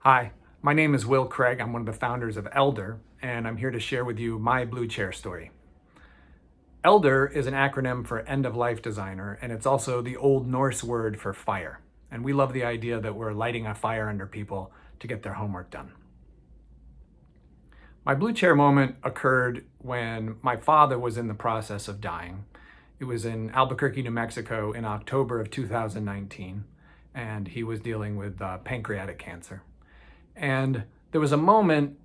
Hi, my name is Will Craig. I'm one of the founders of ELDR, and I'm here to share with you my blue chair story. ELDR is an acronym for End of Life Designer, and it's also the Old Norse word for fire. And we love the idea that we're lighting a fire under people to get their homework done. My blue chair moment occurred when my father was in the process of dying. It was in Albuquerque, New Mexico in October of 2019, and he was dealing with pancreatic cancer. And there was a moment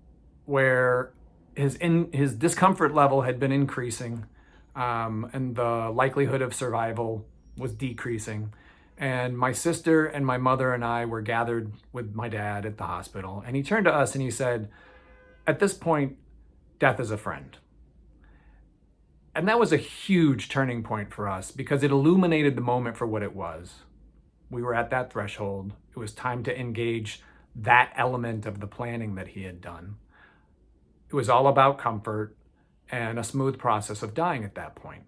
where his discomfort level had been increasing, and the likelihood of survival was decreasing. And my sister and my mother and I were gathered with my dad at the hospital. And he turned to us and he said, "At this point, death is a friend." And that was a huge turning point for us because it illuminated the moment for what it was. We were at that threshold. It was time to engage that element of the planning that he had done. It was all about comfort and a smooth process of dying at that point.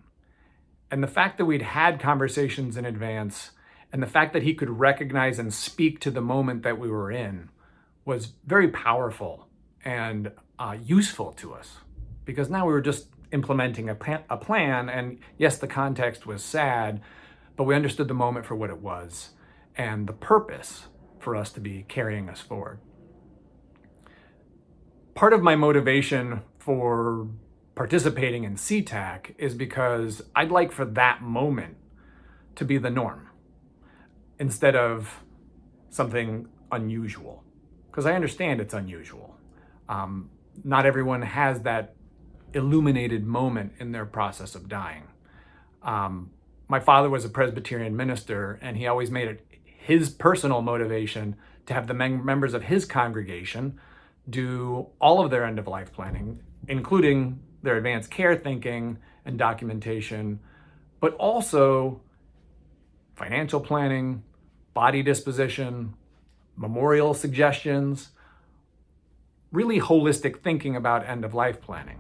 And the fact that we'd had conversations in advance and the fact that he could recognize and speak to the moment that we were in was very powerful and useful to us, because now we were just implementing a plan. And yes, the context was sad, but we understood the moment for what it was and the purpose for us to be carrying us forward. Part of my motivation for participating in CTAC is because I'd like for that moment to be the norm instead of something unusual, because I understand it's unusual. Not everyone has that illuminated moment in their process of dying. My father was a Presbyterian minister, and he always made it his personal motivation to have the members of his congregation do all of their end-of-life planning, including their advanced care thinking and documentation, but also financial planning, body disposition, memorial suggestions, really holistic thinking about end-of-life planning.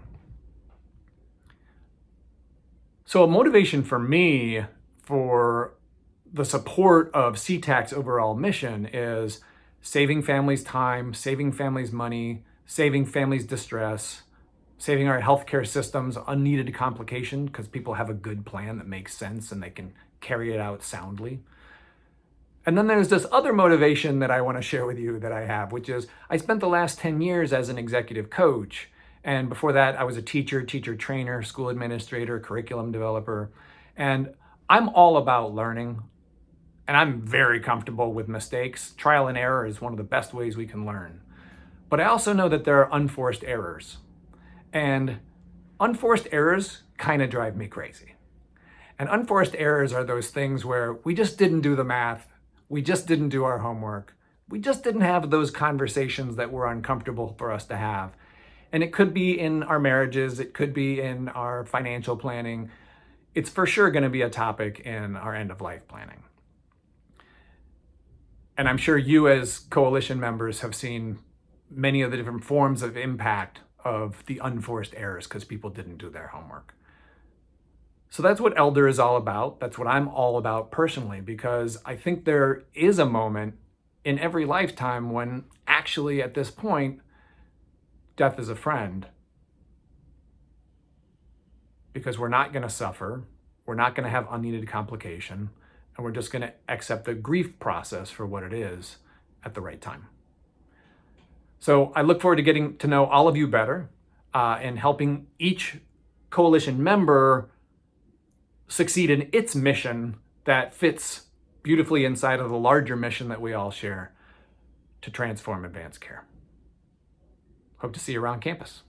So a motivation for me for the support of CTAC's overall mission is saving families time, saving families money, saving families distress, saving our healthcare systems unneeded complication because people have a good plan that makes sense and they can carry it out soundly. And then there's this other motivation that I want to share with you that I have, which is I spent the last 10 years as an executive coach. And before that, I was a teacher trainer, school administrator, curriculum developer. And I'm all about learning. And I'm very comfortable with mistakes. Trial and error is one of the best ways we can learn. But I also know that there are unforced errors. And unforced errors kind of drive me crazy. And unforced errors are those things where we just didn't do the math. We just didn't do our homework. We just didn't have those conversations that were uncomfortable for us to have. And it could be in our marriages. It could be in our financial planning. It's for sure going to be a topic in our end-of-life planning. And I'm sure you as coalition members have seen many of the different forms of impact of the unforced errors because people didn't do their homework. So that's what ELDR is all about. That's what I'm all about personally, because I think there is a moment in every lifetime when actually at this point, death is a friend. Because we're not going to suffer. We're not going to have unneeded complication. And we're just going to accept the grief process for what it is at the right time. So I look forward to getting to know all of you better and helping each coalition member succeed in its mission that fits beautifully inside of the larger mission that we all share to transform advanced care. Hope to see you around campus.